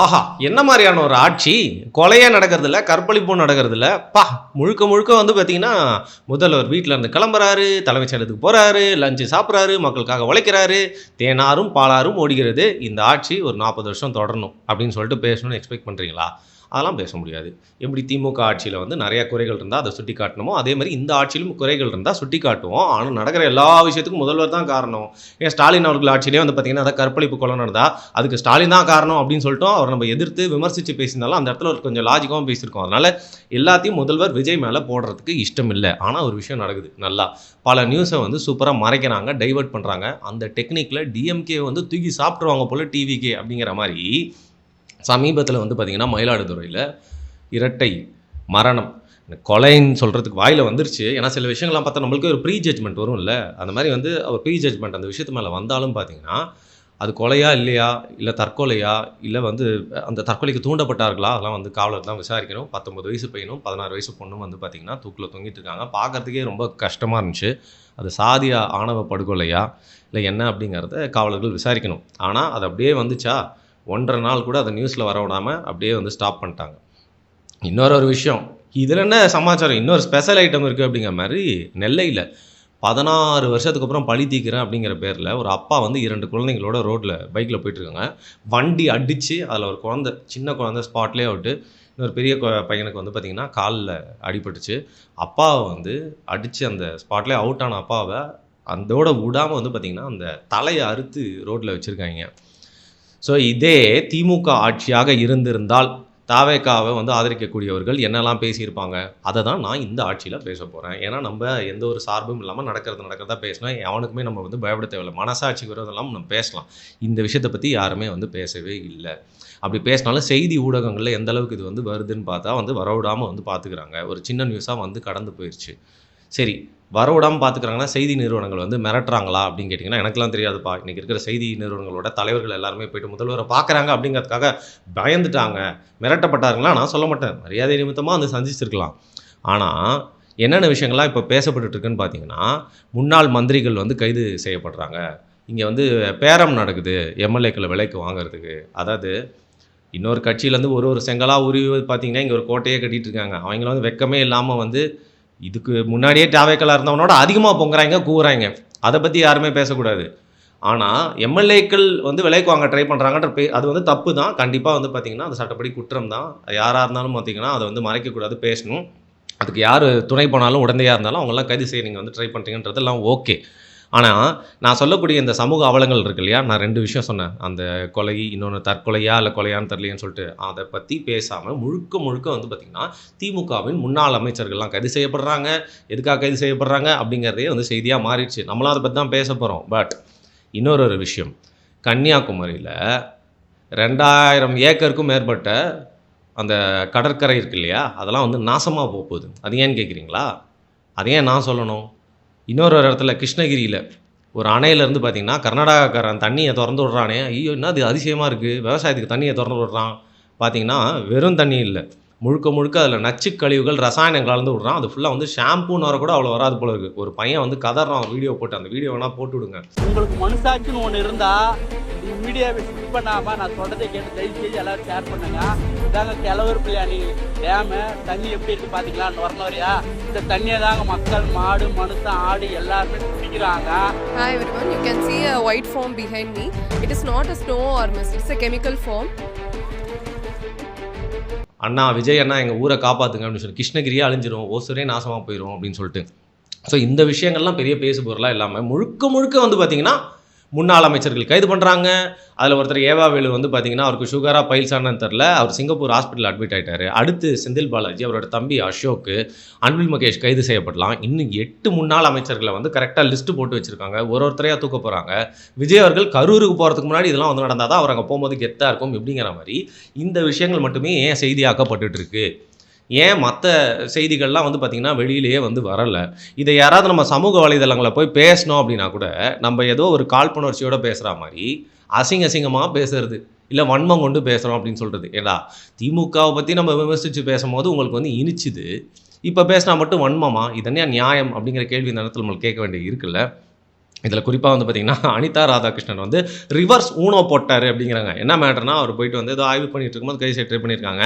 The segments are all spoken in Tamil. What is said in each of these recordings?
ஆஹா! என்ன மாரியான ஒரு ஆட்சி! கொலையே நடக்கறதில்ல, கற்பழிப்பும் நடக்கறதில்ல. முழுக்க முழுக்க வந்து பார்த்தீங்கன்னா, முதல்வர் வீட்ல இருந்து கிளம்புறாரு, தலைமைச் செயலகத்துக்கு போறாரு, லஞ்ச் சாப்பிடுறாரு, மக்களுக்காக உழைக்கிறாரு, தேனாரும் பாலாரும் ஓடுகிறது. இந்த ஆட்சி ஒரு 40 வருஷம் தொடரணும் அப்படின்னு சொல்லிட்டு பேசணும்னு எக்ஸ்பெக்ட் பண்றீங்களா? அதெல்லாம் பேச முடியாது. எப்படி திமுக ஆட்சியில வந்து நெறைய குறைகள் இருந்தா அத சுட்டிக்காட்டணுமோ, அதே மாரி இந்த ஆட்சியிலும் குறைகள் இருந்தா சுட்டிக்காட்டுவோம். ஆனா நடக்கிற எல்லா விஷயத்துக்கும் முதல்வர் தான் காரணம். ஏன் ஸ்டாலின் அவர்கள் ஆட்சியிலேயே வந்து பார்த்தீங்கன்னா, அதான் கற்பழிப்பு கொலை நடந்தா, அதுக்கு ஸ்டாலின் தான் காரணம் அப்படின்னு சொல்லிட்டோம். அவர நம்ம எதிர்த்து விமர்சிச்சு பேசினாலும், அந்த இடத்துல ஒரு கொஞ்சம் லாஜிக்காவும் பேசியிருக்கோம். அதனால எல்லாத்தையும் முதல்வர் விஜய் மேல போடுறதுக்கு இஷ்டம் இல்ல. ஆனா ஒரு விஷயம் நடக்குது நல்லா. பல நியூஸ வந்து சூப்பரா மறைக்கிறாங்க, டைவர்ட் பண்றாங்க. அந்த டெக்னிக்ல டிஎம்கே வந்து தூக்கி சாப்பிட்டுருவாங்க போல டிவிகே அப்படிங்கிற மாரி சமீபத்தில் வந்து பார்த்திங்கன்னா மயிலாடுதுறையில் இரட்டை மரணம் கொலைன்னு சொல்கிறதுக்கு வாயில் வந்துருச்சு. ஏன்னா சில விஷயங்கள்லாம் பார்த்தா நம்மளுக்கு ஒரு ப்ரீ ஜட்ஜ்மெண்ட் வரும்ல, அந்த மாதிரி வந்து ஒரு ப்ரீ ஜட்ஜ்மெண்ட் அந்த விஷயத்து மேலே வந்தாலும் பார்த்தீங்கன்னா அது கொலையா இல்லையா, இல்லை தற்கொலையா, இல்லை வந்து அந்த தற்கொலைக்கு தூண்டப்பட்டார்களா, அதெல்லாம் வந்து காவலர் தான் விசாரிக்கணும். 19 வயசு பையனும் 16 வயசு பொண்ணும் வந்து பார்த்திங்கன்னா தூக்கில் தொங்கிட்டு இருக்காங்க. பார்க்குறதுக்கே ரொம்ப கஷ்டமாக இருந்துச்சு. அது சாதிய ஆணவ படுகொலையா இல்லை என்ன அப்படிங்கிறத காவலர்கள் விசாரிக்கணும். ஆனால் அது அப்படியே வந்துச்சா 1.5 நாள் கூட அதை நியூஸில் வர விடாமல் அப்படியே வந்து ஸ்டாப் பண்ணிட்டாங்க. இன்னொரு விஷயம், இதில் என்ன சமாச்சாரம், இன்னொரு ஸ்பெஷல் ஐட்டம் இருக்குது அப்படிங்கிற மாதிரி நெல்லையில் 16 வருஷத்துக்கு அப்புறம் பழி தீக்கிறேன் அப்படிங்கிற பேரில் ஒரு அப்பா வந்து 2 குழந்தைங்களோட ரோட்டில் பைக்கில் போயிட்டுருக்காங்க. வண்டி அடித்து அதில் ஒரு குழந்தை, சின்ன குழந்தை ஸ்பாட்லேயே விட்டு, இன்னொரு பெரிய பையனுக்கு வந்து பார்த்திங்கன்னா காலில் அடிபட்டுச்சு. அப்பாவை வந்து அடித்து அந்த ஸ்பாட்லேயே அவுட் ஆன அப்பாவை அதோட விடாமல் வந்து பார்த்திங்கன்னா அந்த தலையை அறுத்து ரோட்டில் வச்சுருக்காங்க. ஸோ இதே திமுக ஆட்சியாக இருந்திருந்தால் தாவேக்காவை வந்து ஆதரிக்கக்கூடியவர்கள் என்னெல்லாம் பேசியிருப்பாங்க, அதை தான் நான் இந்த ஆட்சியில் பேச போகிறேன். ஏன்னா நம்ம எந்த ஒரு சார்பும் இல்லாமல் நடக்கிறதா பேசணும். எவனுக்குமே நம்ம வந்து பயப்பட தேவையில்லை. மனசாட்சிக்கு விரோதம் இல்லாமல் நம்ம பேசலாம். இந்த விஷயத்தை பற்றி யாருமே வந்து பேசவே இல்லை. அப்படி பேசினாலும் செய்தி ஊடகங்களில் எந்த அளவுக்கு இது வந்து வருதுன்னு பார்த்தா வந்து வரவிடாமல் வந்து பார்த்துக்கிறாங்க. ஒரு சின்ன நியூஸாக வந்து கடந்து போயிடுச்சு. சரி, வரவிடாமல் பார்த்துக்கிறாங்கன்னா செய்தி நிறுவனங்கள் வந்து மிரட்டுறாங்களா அப்படின்னு கேட்டிங்கன்னா எனக்குலாம் தெரியாதுப்பா. இன்றைக்கி இருக்கிற செய்தி நிறுவனங்களோட தலைவர்கள் எல்லாருமே போய்ட்டு முதல்வரை பார்க்குறாங்க அப்படிங்கிறதுக்காக பயந்துட்டாங்க, மிரட்டப்பட்டாருங்களா நான் சொல்ல மாட்டேன். மரியாதை நிமித்தமாக வந்து சந்திச்சிருக்கலாம். ஆனால் என்னென்ன விஷயங்கள்லாம் இப்போ பேசப்பட்டுருக்குன்னு பார்த்தீங்கன்னா, முன்னாள் மந்திரிகள் வந்து கைது செய்யப்படுறாங்க. இங்கே வந்து பேரம் நடக்குது எம்எல்ஏக்களை விலைக்கு வாங்குறதுக்கு. அதாவது இன்னொரு கட்சியிலேருந்து ஒரு செங்கலாக உருவி பார்த்தீங்கன்னா இங்கே ஒரு கோட்டையே கட்டிகிட்டு இருக்காங்க. அவங்கள வந்து வெக்கமே இல்லாமல் வந்து இதுக்கு முன்னாடியே தாவேக்களா இருந்தவனோட அதிகமாக பொங்குறாங்க, கூவுறாங்க. அதை பற்றி யாருமே பேசக்கூடாது. ஆனால் எம்எல்ஏக்கள் வந்து விலைக்கு வாங்க ட்ரை பண்ணுறாங்கன்ற அது வந்து தப்பு தான். கண்டிப்பாக வந்து பார்த்திங்கன்னா அது சட்டப்படி குற்றம் தான். யாராக இருந்தாலும் பார்த்திங்கன்னா அதை வந்து மறைக்கக்கூடாது, பேசணும். அதுக்கு யார் துணை போனாலும் உடந்தையாக இருந்தாலும் அவங்களாம் கைது செய்ய நீங்கள் வந்து ட்ரை பண்ணுறீங்கன்றதெல்லாம் ஓகே. ஆனால் நான் சொல்லக்கூடிய இந்த சமூக அவலங்கள் இருக்கு இல்லையா, நான் 2 விஷயம் சொன்னேன். அந்த கொலை, இன்னொன்று தற்கொலையா இல்லை கொலையான்னு தெரியலையேன்னு சொல்லிட்டு அதை பற்றி பேசாமல் முழுக்க வந்து பார்த்திங்கன்னா திமுகவின் முன்னாள் அமைச்சர்கள்லாம் கைது செய்யப்படுறாங்க. எதுக்காக கைது செய்யப்படுறாங்க அப்படிங்கிறதே வந்து செய்தியாக மாறிடுச்சு. நம்மளும் அதை பற்றி தான் பேச போகிறோம். பட் இன்னொரு விஷயம், கன்னியாகுமரியில் 2000 ஏக்கருக்கும் மேற்பட்ட அந்த கடற்கரை இருக்கு இல்லையா, அதெல்லாம் வந்து நாசமாக போகுது. அது ஏன்னு கேட்குறீங்களா? அது ஏன் நான் சொல்லணும்? இன்னொரு இடத்துல கிருஷ்ணகிரியில் ஒரு அணையிலேருந்து பார்த்திங்கன்னா கர்நாடகாக்காரன் தண்ணியை திறந்து விட்றானே, ஐயோ என்ன அது அதிசயமாக இருக்குது, விவசாயத்துக்கு தண்ணியை திறந்து விட்றான். பார்த்திங்கன்னா வெறும் தண்ணி இல்லை, முழுக்க அதில் நச்சு கழிவுகள் ரசாயனம் கலந்து விட்றான். அது ஃபுல்லாக வந்து ஷாம்பூன்னு வர கூட அவ்வளோ வராது போல இருக்குது. ஒரு பையன் வந்து கதறான் வீடியோ போட்டு, அந்த வீடியோ வேணால் போட்டு விடுங்க. உங்களுக்கு மனசாட்சின்னு ஒன்று இருந்தால் வீடியோவை ஸ்கிப் பண்ணாமல் நான் சொல்கிறதை கேட்டு தயவு செஞ்சு எல்லோரும் ஷேர் பண்ணுங்க. இதாங்க கிழவர் பிள்ளையாணி டேமு தண்ணி எப்படி இருக்குது பார்த்தீங்களா, நுரநுறையா. இந்த தண்ணியை தாங்க மக்கள், மாடு, மனுஷன், ஆடு எல்லாருமே குடிக்கிறாங்க. Hi everyone, you can see a white foam behind me. It is not a snow or mist, it's a chemical foam. அண்ணா விஜய் அண்ணா எங்கள் ஊரை காப்பாற்றுங்க அப்படின்னு சொல்லி, கிருஷ்ணகிரியே அழிஞ்சிரும், ஓசூரே நாசமாக போயிடும் அப்படின்னு சொல்லிட்டு. ஸோ இந்த விஷயங்கள்லாம் பெரிய பேசுபொருளாக இல்லாமல் முழுக்க வந்து பார்த்திங்கன்னா முன்னாள் அமைச்சர்கள் கைது பண்ணுறாங்க. அதில் ஒருத்தர் ஏவாவேலு வந்து பார்த்திங்கன்னா அவருக்கு சுகராக பைல்ஸானு தெரில, அவர் சிங்கப்பூர் ஹாஸ்பிட்டல் அட்மிட் ஆகிட்டார். அடுத்து செந்தில் பாலாஜி, அவரோட தம்பி அசோக்கு, அன்பில் மகேஷ் கைது செய்யப்படலாம். இன்னும் 8 முன்னாள் அமைச்சர்களை வந்து கரெக்டாக லிஸ்ட்டு போட்டு வச்சுருக்காங்க. ஒருத்தரையாக தூக்க போகிறாங்க. விஜய் அவர்கள் கரூருக்கு போகிறதுக்கு முன்னாடி இதெல்லாம் வந்து நடந்தால் தான் அவர் அங்கே போகும்போது கெத்தாக இருக்கும் இப்படிங்கிற மாதிரி இந்த விஷயங்கள் மட்டுமே ஏன் செய்தியாக்கப்பட்டுருக்கு, ஏன் மற்ற செய்திகள்லாம் வந்து பார்த்திங்கன்னா வெளியிலேயே வந்து வரலை. இதை யாராவது நம்ம சமூக வலைதளங்களில் போய் பேசணும் அப்படின்னா கூட நம்ம ஏதோ ஒரு காழ்ப்புணர்ச்சியோடு பேசுகிற மாதிரி அசிங்கமாக பேசுறது, இல்லை வன்மம் கொண்டு பேசுகிறோம் அப்படின்னு சொல்கிறது. ஏடா திமுகவை பற்றி நம்ம விமர்சித்து பேசும்போது உங்களுக்கு வந்து இனிச்சுது, இப்போ பேசினா மட்டும் வன்மமா, இதனே நியாயம் அப்படிங்கிற கேள்வி இந்த நேரத்தில் நம்மளுக்கு கேட்க வேண்டிய இருக்குல்ல. இதில் குறிப்பாக வந்து பார்த்திங்கன்னா அனிதா ராதாகிருஷ்ணன் வந்து ரிவர்ஸ் ஊனோ போட்டார் அப்படிங்கிறாங்க. என்ன மேட்டர்னா, அவர் போயிட்டு வந்து ஏதோ ஆய்வு பண்ணிட்டு இருக்கும்போது கைது செய்ய ட்ரை பண்ணியிருக்காங்க.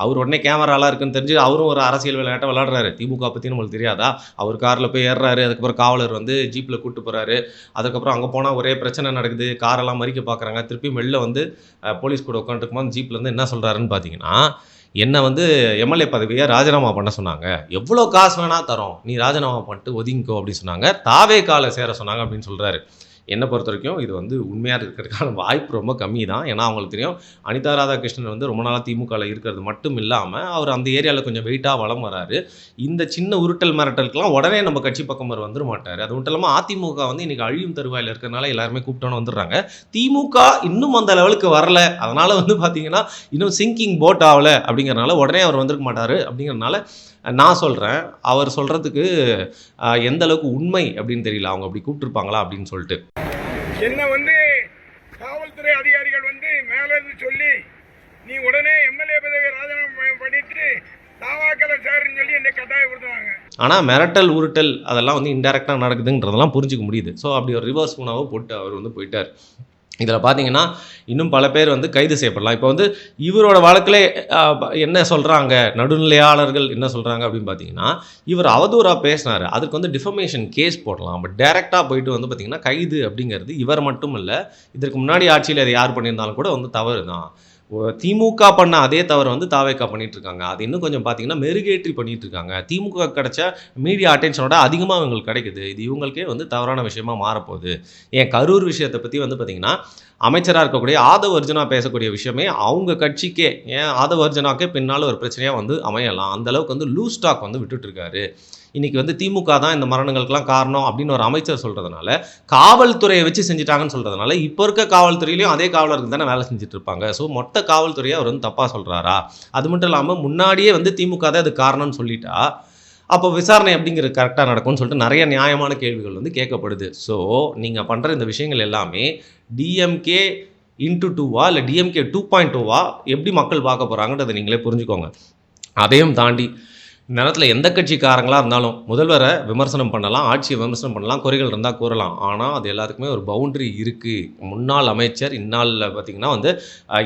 அவர் உடனே கேமராலாம் இருக்குன்னு தெரிஞ்சு அவரும் ஒரு அரசியல் விளையாட்டை விளாடுறாரு. திமுக பற்றி நம்மளுக்கு தெரியாதா? அவர் காரில் போய் ஏறுறாரு, அதுக்கப்புறம் காவலர் வந்து ஜீப்பில் கூப்பிட்டு போகிறாரு. அதுக்கப்புறம் அங்கே போனால் ஒரே பிரச்சனை நடக்குது, காரெல்லாம் மறிக்க பார்க்குறாங்க. திருப்பி வெளில வந்து போலீஸ் கூட உட்காந்துருக்கும்போது ஜீப்பில் வந்து என்ன சொல்கிறாருன்னு பார்த்தீங்கன்னா, என்னை வந்து எம்எல்ஏ பதவியை ராஜினாமா பண்ண சொன்னாங்க. எவ்வளோ காசு வேணா தரோம், நீ ராஜினாமா பண்ணிட்டு ஒதுங்கிக்கோ அப்படின்னு சொன்னாங்க. தாவேகால சேர சொன்னாங்க அப்படின்னு சொல்கிறாரு. என்னை பொறுத்த வரைக்கும் இது வந்து உண்மையாக இருக்கிறதுக்கான வாய்ப்பு ரொம்ப கம்மி தான். ஏன்னா அவங்களுக்கு தெரியும், அனிதா ராதாகிருஷ்ணன் வந்து ரொம்ப நாளாக திமுகவில் இருக்கிறது மட்டும் இல்லாமல் அவர் அந்த ஏரியாவில் கொஞ்சம் வெயிட்டாக வளம் வராரு. இந்த சின்ன உருட்டல் மிரட்டலுக்கெல்லாம் உடனே நம்ம கட்சி பக்கம் அவர் வந்துட மாட்டார். அது மட்டும் இல்லாமல் அதிமுக வந்து இன்றைக்கி அழியும் தருவாயில் இருக்கிறனால எல்லாருமே கூப்பிட்டோன்னு வந்துடுறாங்க. திமுக இன்னும் அந்த லெவலுக்கு வரல, அதனால் வந்து பார்த்திங்கன்னா இன்னும் சிங்கிங் போட் ஆகலை அப்படிங்கிறனால உடனே அவர் வந்திருக்க மாட்டார். அப்படிங்கிறனால நான் சொல்கிறேன், அவர் சொல்கிறதுக்கு எந்த அளவுக்கு உண்மை அப்படின்னு தெரியல. அவங்க அப்படி கூப்பிட்டுருப்பாங்களா அப்படின்னு சொல்லிட்டு. என்ன வந்து காவல்துறை அதிகாரிகள் வந்து மேலிருந்து சொல்லி நீ உடனே எம்எல்ஏ பதவியை ராஜினாமா பண்ணிட்டு தாவாக்கல சேருன்னு சொல்லி என்னை கட்டாயப்படுத்துவாங்க. ஆனால் மிரட்டல் உருட்டல் அதெல்லாம் வந்து இன்டெரக்டாக நடக்குதுன்றதெல்லாம் புரிஞ்சிக்க முடியுது. ஸோ அப்படி ஒரு ரிவர்ஸ் ஊனாவை போட்டு அவர் வந்து போயிட்டார். இதில் பார்த்தீங்கன்னா இன்னும் பல பேர் வந்து கைது செய்யப்படலாம். இப்போ வந்து இவரோட வழக்கில் என்ன சொல்கிறாங்க, நடுநிலையாளர்கள் என்ன சொல்கிறாங்க அப்படின்னு பார்த்தீங்கன்னா, இவர் அவதூறாக பேசினார், அதுக்கு வந்து டிஃபமேஷன் கேஸ் போடலாம். பட் டைரெக்டாக போயிட்டு வந்து பார்த்திங்கன்னா கைது அப்படிங்கிறது இவர் மட்டும் இல்லை, இதற்கு முன்னாடி ஆட்சியில் அதை யார் பண்ணியிருந்தாலும் கூட வந்து தவறு தான். திமுக பண்ண அதே தவறு வந்து தாவேக்கா பண்ணிட்டு இருக்காங்க. அது இன்னும் கொஞ்சம் பார்த்தீங்கன்னா மெருகேற்றி பண்ணிட்டு இருக்காங்க. திமுக கிடைச்ச மீடியா அட்டென்ஷனோட அதிகமாக இவங்களுக்கு கிடைக்குது. இது இவங்களுக்கே வந்து தவறான விஷயமா மாறப்போகுது. ஏன் கரூர் விஷயத்தை பற்றி வந்து பார்த்தீங்கன்னா அமைச்சராக இருக்கக்கூடிய ஆதவ் அர்ஜுனா பேசக்கூடிய விஷயமே அவங்க கட்சிக்கே, ஏன் ஆதவ் அர்ஜுனாக்கே பின்னால் ஒரு பிரச்சனையாக வந்து அமையலாம். அந்தளவுக்கு வந்து லூஸ் ஸ்டாக் வந்து விட்டுட்டு இருக்காரு. இன்றைக்கி வந்து திமுக தான் இந்த மரணங்களுக்கெல்லாம் காரணம் அப்படின்னு ஒரு அமைச்சர் சொல்கிறதுனால, காவல்துறையை வச்சு செஞ்சுட்டாங்கன்னு சொல்கிறதுனால, இப்போ இருக்க காவல்துறையிலையும் அதே காவலருக்கு தானே வேலை செஞ்சுட்டு இருப்பாங்க. ஸோ மொத்த காவல்துறையை அவர் வந்து தப்பாக சொல்கிறாரா? அது மட்டும் இல்லாமல் முன்னாடியே வந்து திமுக தான் அது காரணம்னு சொல்லிட்டா, அப்போ விசாரணை அப்படிங்கிறது கரெக்டாக நடக்கும்னு சொல்லிட்டு நிறைய நியாயமான கேள்விகள் வந்து கேட்கப்படுது. ஸோ நீங்கள் பண்ணுற இந்த விஷயங்கள் எல்லாமே டிஎம்கே இன்ட்டு 2வா இல்லை டிஎம்கே 2.2வா எப்படி மக்கள் பார்க்க போகிறாங்கன்றதை நீங்களே புரிஞ்சுக்கோங்க. அதையும் தாண்டி இந்த நேரத்தில் எந்த கட்சிக்காரங்களாக இருந்தாலும் முதல்வரை விமர்சனம் பண்ணலாம், ஆட்சியை விமர்சனம் பண்ணலாம், குறைகள் இருந்தால் கூறலாம். ஆனால் அது எல்லாத்துக்குமே ஒரு பவுண்ட்ரி இருக்குது. முன்னாள் அமைச்சர் இந்நாளில் பார்த்திங்கன்னா வந்து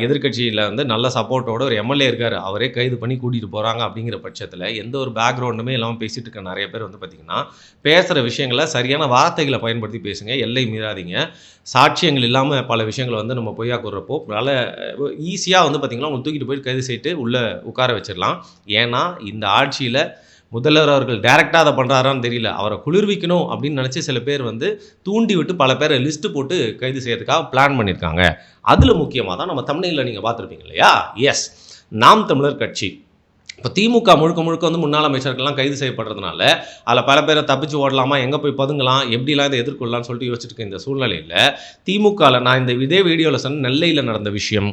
எதிர்கட்சியில் வந்து நல்ல சப்போர்ட்டோட ஒரு எம்எல்ஏ இருக்கார், அவரே கைது பண்ணி கூட்டிகிட்டு போகிறாங்க. அப்படிங்கிற பட்சத்தில் எந்த ஒரு பேக்ரவுண்டுமே இல்லாமல் பேசிகிட்டு இருக்க நிறைய பேர் வந்து பார்த்திங்கன்னா பேசுகிற விஷயங்களை சரியான வார்த்தைகளை பயன்படுத்தி பேசுங்க, எல்லை மீறாதீங்க. சாட்சியங்கள் இல்லாமல் பல விஷயங்களை வந்து நம்ம பொய்யா கூறுறப்போ அதனால் ஈஸியாக வந்து பார்த்திங்கன்னா அவங்க தூக்கிட்டு போயிட்டு கைது செய்துட்டு உள்ளே உட்கார வச்சிடலாம். ஏன்னா இந்த ஆட்சியில் முதல்வர் அவர்கள் டைரெக்டாக அதை பண்ணுறாரான்னு தெரியல, அவரை குளிர்விக்கணும் அப்படின்னு நினச்சி சில பேர் வந்து தூண்டி விட்டு பல பேரை லிஸ்ட்டு போட்டு கைது செய்யறதுக்காக பிளான் பண்ணியிருக்காங்க. அதில் முக்கியமாக தான் நம்ம தமிழில் நீங்கள் பார்த்துருப்பீங்க இல்லையா, எஸ், நாம் தமிழர் கட்சி. இப்போ திமுக முழுக்க முழுக்க வந்து முன்னாள் அமைச்சர்கள்லாம் கைது செய்யப்படுறதுனால அதில் பல பேரை தப்பிச்சு ஓடலாமா, எங்கே போய் பதுங்கலாம், எப்படிலாம் இதை எதிர்கொள்ளலாம்னு சொல்லிட்டு யோசிச்சுட்டு இருக்க இந்த சூழ்நிலையில் திமுகவில் நான் இதே வீடியோவில் சொன்ன நெல்லையில் நடந்த விஷயம்,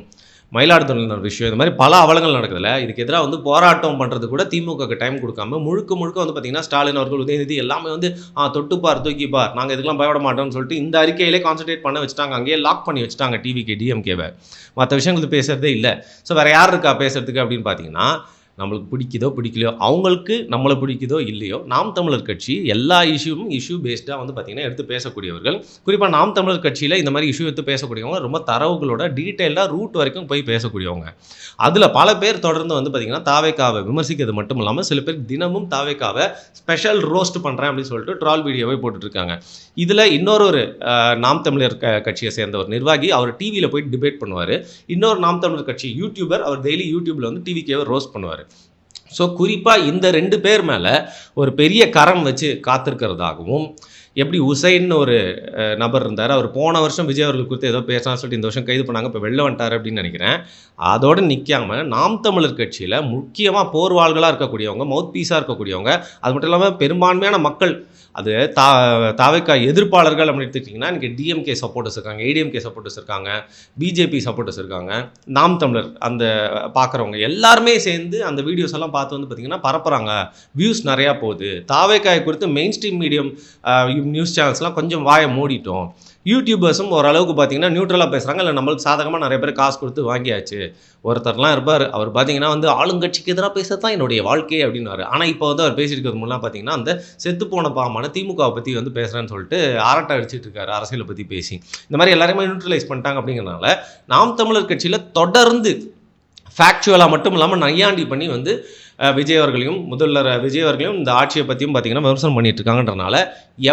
மயிலாடுதுறையில் விஷயம், இந்த மாதிரி பல அவலங்கள் நடக்குதுல்ல, இதுக்கு எதிராக வந்து போராட்டம் பண்ணுறது கூட திமுகக்கு டைம் கொடுக்காம முழுக்க வந்து பார்த்திங்கன்னா ஸ்டாலின் அவர்கள், உதயநிதி எல்லாமே வந்து தொட்டுப்பார் தூக்கிப்பார், நாங்கள் இதுக்கெல்லாம் பயப்பட மாட்டோம்னு சொல்லிட்டு இந்த அறிக்கையிலே கான்சன்ட்ரேட் பண்ண வச்சுட்டாங்க. அங்கேயே லாக் பண்ணி வச்சுட்டாங்க டிவிகே டிஎம்கேவை. மற்ற விஷயங்களுக்கு பேசுகிறதே இல்லை. ஸோ வேறு யார் இருக்கா பேசுகிறதுக்கு அப்படின்னு பார்த்தீங்கன்னா, நம்மளுக்கு பிடிக்குதோ பிடிக்கலையோ, அவங்களுக்கு நம்மளை பிடிக்குதோ இல்லையோ, நாம் தமிழர் கட்சி எல்லா இஷ்யூ பேஸ்டாக வந்து பார்த்திங்கன்னா எடுத்து பேசக்கூடியவர்கள். குறிப்பாக நாம் தமிழர் கட்சியில் இந்த மாதிரி இஷ்யூ எடுத்து பேசக்கூடியவங்க ரொம்ப தரவுகளோட டீட்டெயிலாக ரூட் வரைக்கும் போய் பேசக்கூடியவங்க. அதில் பல பேர் தொடர்ந்து வந்து பார்த்திங்கன்னா தாவேக்காவை விமர்சிக்கிறது மட்டும் இல்லாமல் சில பேர் தினமும் தாவேக்காவை ஸ்பெஷல் ரோஸ்ட் பண்ணுறேன் அப்படின்னு சொல்லிட்டு ட்ரால் வீடியோவை போட்டுட்ருக்காங்க. இதில் இன்னொரு நாம் தமிழர் கட்சியை சேர்ந்த ஒரு நிர்வாகி அவர் டிவியில் போய் டிபேட் பண்ணுவார். இன்னொரு நாம் தமிழர் கட்சி யூடியூபர் அவர் டெய்லி யூடியூப்பில் வந்து டிவிக்கேவை ரோஸ்ட் பண்ணுவார். ஸோ குறிப்பாக இந்த 2 பேர் மேலே ஒரு பெரிய கரம் வச்சு காத்திருக்கிறதாகவும், எப்படி உசைன்னு ஒரு நபர் இருந்தார், அவர் போன வருஷம் விஜய் அவர்கள் குறித்து ஏதோ பேசலாம்னு சொல்லிட்டு இந்த வருஷம் கைது பண்ணாங்க, இப்போ வெளில வந்துட்டார் அப்படின்னு நினைக்கிறேன். அதோடு நிற்காமல் நாம் தமிழர் கட்சியில் முக்கியமாக போர்வாள்களாக இருக்கக்கூடியவங்க, மவுத் பீஸாக இருக்கக்கூடியவங்க, அது மட்டும் இல்லாமல் பெரும்பான்மையான மக்கள், அது தாவேக்கா எதிர்ப்பாளர்கள் அப்படின்னு எடுத்துக்கிட்டிங்கன்னா இன்றைக்கி டிஎம்கே சப்போர்ட்டர்ஸ் இருக்காங்க, ஏடிஎம்கே சப்போர்ட்டர்ஸ் இருக்காங்க, பிஜேபி சப்போர்ட்டர்ஸ் இருக்காங்க, நாம் தமிழர் அந்த பார்க்குறவங்க எல்லாருமே சேர்ந்து அந்த வீடியோஸ் எல்லாம் பார்த்து வந்து பார்த்திங்கன்னா பரப்புகிறாங்க, வியூஸ் நிறையா போகுது. தாவேக்காயை குறித்து மெயின் ஸ்ட்ரீம் நியூஸ் சேனல்ஸ்லாம் கொஞ்சம் வாயை மூடிட்டோம். யூடியூபர்ஸும் ஓரளவுக்கு பார்த்தீங்கன்னா நியூட்ரலாக பேசுகிறாங்க. இல்லை நம்மளுக்கு சாதகமாக நிறைய பேர் காசு கொடுத்து வாங்கியாச்சு. ஒருத்தர்லாம் இருப்பார், அவர் பார்த்தீங்கன்னா வந்து ஆளுங்கட்சிக்கு எதிராக பேசுறது தான் என்னுடைய வாழ்க்கை அப்படின்னாரு. ஆனால் இப்போ வந்து அவர் பேசியிருக்கிறது முன்னாடி பார்த்தீங்கன்னா அந்த செத்துப்போன பாமான திமுகவை பற்றி வந்து பேசுகிறேன்னு சொல்லிட்டு அரட்டை அடிச்சிட்டு இருக்காரு அரசியலை பற்றி பேசி. இந்த மாதிரி எல்லாருமே நியூட்ரலைஸ் பண்ணிட்டாங்க. அப்படிங்கிறனால நாம் தமிழர் கட்சியில் தொடர்ந்து ஃபேக்சுவலாக மட்டும் இல்லாமல் நையாண்டி பண்ணி வந்து விஜய் அவர்களையும் முதல்வர் விஜய் அவர்களையும் இந்த ஆட்சியை பற்றியும் பார்த்தீங்கன்னா விமர்சனம் பண்ணிட்டு இருக்காங்கன்றனால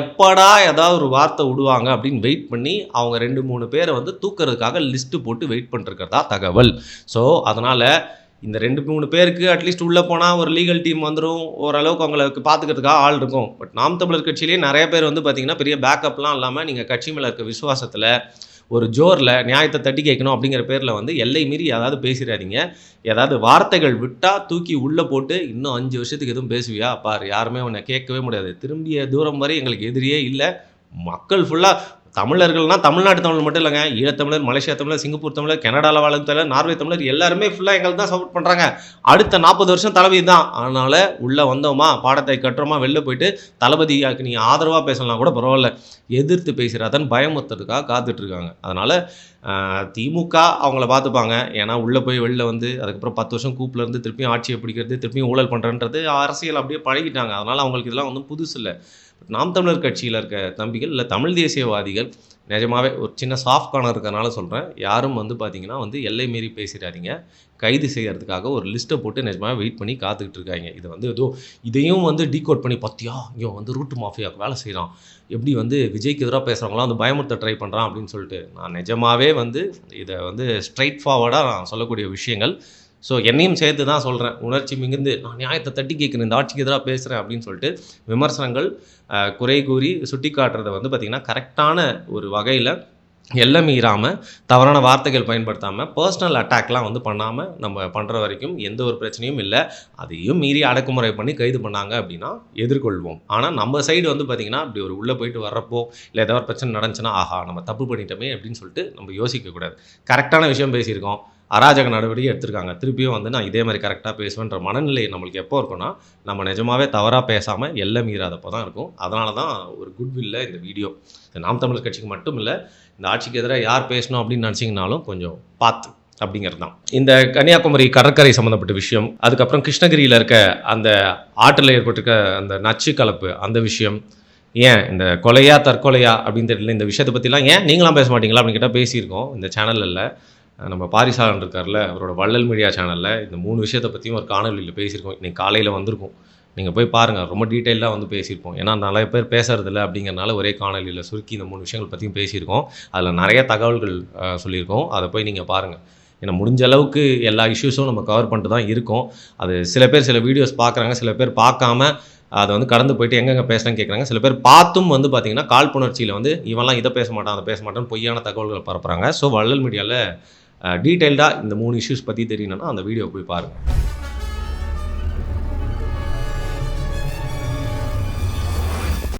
எப்படா ஏதாவது ஒரு வார்த்தை விடுவாங்க அப்படின்னு வெயிட் பண்ணி அவங்க 2-3 பேரை வந்து தூக்கிறதுக்காக லிஸ்ட்டு போட்டு வெயிட் பண்ணிருக்கிறதா தகவல். ஸோ அதனால் இந்த 2-3 பேருக்கு அட்லீஸ்ட் உள்ளே போனால் ஒரு லீகல் டீம் வந்துடும், ஓரளவுக்கு அவங்களுக்கு பார்த்துக்கிறதுக்காக ஆள் இருக்கும். பட் நாம் தமிழர் கட்சியிலேயே நிறைய பேர் வந்து பார்த்திங்கன்னா பெரிய பேக்கப்லாம் இல்லாமல் நீங்கள் கட்சி மேலே இருக்க விசுவாசத்தில் ஒரு ஜோரில் நியாயத்தை தட்டி கேட்கணும் அப்படிங்கிற பேரில் வந்து எல்லை மீறி ஏதாவது பேசிடாதீங்க. ஏதாவது வார்த்தைகள் விட்டால் தூக்கி உள்ளே போட்டு இன்னும் 5 வருஷத்துக்கு எதுவும் பேசுவியா பாரு, யாருமே உன்னை கேட்கவே முடியாது. திரும்பிய தூரம் வரை எங்களுக்கு எதிரியே இல்லை. மக்கள் ஃபுல்லாக தமிழர்கள்னால் தமிழ்நாட்டு தமிழ் மட்டும் இல்லைங்க, ஈழத்தமிழர், மலேசியா தமிழர், சிங்கப்பூர் தமிழர், கனடாவில் வாழும் தமிழர், நார்வே தமிழர் எல்லாருமே ஃபுல்லாக எங்களுக்கு தான் சப்போர்ட் பண்ணுறாங்க. அடுத்த 40 வருஷம் தளபதி தான். அதனால் உள்ளே வந்தோமா பாடத்தை கட்டுறோமா வெளில போயிட்டு தளபதியாக்கு நீங்கள் ஆதரவாக பேசலாம் கூட பரவாயில்ல, எதிர்த்து பேசுகிறாதன்னு பயமுறுத்துறதுக்காக காத்துட்ருக்காங்க. அதனால் திமுக அவங்கள பார்த்துப்பாங்க. ஏன்னா உள்ளே போய் வெளில வந்து அதுக்கப்புறம் 10 வருஷம் கூப்பிலேருந்து திருப்பியும் ஆட்சியை பிடிக்கிறது, திருப்பியும் ஊழல் பண்ணுறன்றது அரசியல் அப்படியே பழகிட்டாங்க. அதனால் அவங்களுக்கு இதெல்லாம் வந்து புதுசு இல்லை. நாம் தமிழர் கட்சியில் இருக்க தம்பிகள் இல்லை தமிழ் தேசியவாதிகள் நிஜமாவே ஒரு சின்ன சாஃப்ட் கார்னர் இருக்கிறனால சொல்கிறேன், யாரும் வந்து பார்த்திங்கன்னா வந்து எல்லை மீறி பேசிடாதீங்க. கைது செய்கிறதுக்காக ஒரு லிஸ்ட்டை போட்டு நிஜமாவே வெயிட் பண்ணி காத்துக்கிட்டு இருக்காங்க. இதை வந்து ஏதோ இதையும் வந்து டீகோட் பண்ணி பார்த்தியா இங்கே வந்து ரூட்டு மாஃபியாவுக்கு வேலை செய்கிறான், எப்படி வந்து விஜய்க்கு எதிராக பேசுகிறவங்களாம் வந்து பயமுறுத்த ட்ரை பண்ணுறான் அப்படின்னு சொல்லிட்டு நான் நிஜமாவே வந்து இதை வந்து ஸ்ட்ரைட் ஃபார்வர்டாக நான் சொல்லக்கூடிய விஷயங்கள். ஸோ என்னையும் சேர்த்து தான் சொல்கிறேன், உணர்ச்சி மிகுந்து நான் நியாயத்தை தட்டி கேட்குறேன், இந்த ஆட்சிக்கு எதிராக பேசுகிறேன் அப்படின்னு சொல்லிட்டு விமர்சனங்கள் குறை கூறி சுட்டி காட்டுறதை வந்து பார்த்திங்கன்னா கரெக்டான ஒரு வகையில் எல்லை மீறாமல் தவறான வார்த்தைகள் பயன்படுத்தாமல் பர்சனல் அட்டாக்லாம் வந்து பண்ணாமல் நம்ம பண்ணுற வரைக்கும் எந்த ஒரு பிரச்சனையும் இல்லை. அதையும் மீறி அடக்குமுறை பண்ணி கைது பண்ணாங்க அப்படின்னா எதிர்கொள்வோம். ஆனால் நம்ம சைடு வந்து பார்த்திங்கன்னா அப்படி ஒரு உள்ளே போயிட்டு வர்றப்போ இல்லை ஏதாவது ஒரு பிரச்சனை நடந்துச்சுன்னா ஆஹா நம்ம தப்பு பண்ணிட்டோமே அப்படின்னு சொல்லிட்டு நம்ம யோசிக்கக்கூடாது. கரெக்டான விஷயம் பேசியிருக்கோம், அராஜக நடவடிக்கை எடுத்திருக்காங்க, திருப்பியும் வந்து நான் இதே மாதிரி கரெக்டாக பேசுவேன்ற மனநிலை நம்மளுக்கு எப்போ இருக்குன்னா நம்ம நிஜமாவே தவறாக பேசாமல் எல்லை மீறாதப்போ தான் இருக்கும். அதனால தான் ஒரு குட்வில்ல இந்த வீடியோ நாம் தமிழர் கட்சிக்கு மட்டும் இல்லை, இந்த ஆட்சிக்கு எதிராக யார் பேசணும் அப்படின்னு நினச்சிங்கனாலும் கொஞ்சம் பார்த்து அப்படிங்கிறது தான். இந்த கன்னியாகுமரி கடற்கரை சம்மந்தப்பட்ட விஷயம், அதுக்கப்புறம் கிருஷ்ணகிரியில் இருக்க அந்த ஆற்றில் ஏற்பட்டிருக்க அந்த நச்சு கலப்பு அந்த விஷயம், ஏன் இந்த கொலையா தற்கொலையா அப்படின்னு தெரியல, இந்த விஷயத்தை பற்றிலாம் ஏன் நீங்களாம் பேச மாட்டீங்களா அப்படின்னு கேட்டால் பேசியிருக்கோம். இந்த சேனலில் நம்ம பாரிசாலன் இருக்கார்ல அவரோட வள்ளல் மீடியா சேனலில் இந்த 3 விஷயத்தை பற்றியும் ஒரு காணொலியில் பேசியிருக்கோம். இன்றைக்கி காலையில் வந்திருக்கும், நீங்கள் போய் பாருங்கள், ரொம்ப டீட்டெயிலாக வந்து பேசியிருப்போம். ஏன்னா நிறைய பேர் பேசுறதில்ல அப்படிங்கிறனால ஒரே காணொலியில் சுருக்கி இந்த 3 விஷயங்கள் பற்றியும் பேசியிருக்கோம். அதில் நிறைய தகவல்கள் சொல்லியிருக்கோம், அதை போய் நீங்கள் பாருங்கள். ஏன்னா முடிஞ்ச அளவுக்கு எல்லா இஷ்யூஸும் நம்ம கவர் பண்ணிட்டு தான் இருக்கோம். அது சில பேர் சில வீடியோஸ் பார்க்குறாங்க, சில பேர் பார்க்காம அதை வந்து கடந்து போயிட்டு எங்கெங்கே பேசுகிறேன்னு கேட்குறாங்க. சில பேர் பார்த்தும் வந்து பார்த்திங்கன்னா காழ்ப்புணர்ச்சியில் வந்து இவன்லாம் இதை பேச மாட்டான் அதை பேச மாட்டான்னு பொய்யான தகவல்கள் பரப்புகிறாங்க. ஸோ வள்ளல் மீடியாவில் டீட்டெயில்டாக இந்த 3 இஷ்யூஸ் பற்றி தெரியணும்னா அந்த வீடியோ போய் பாருங்கள்.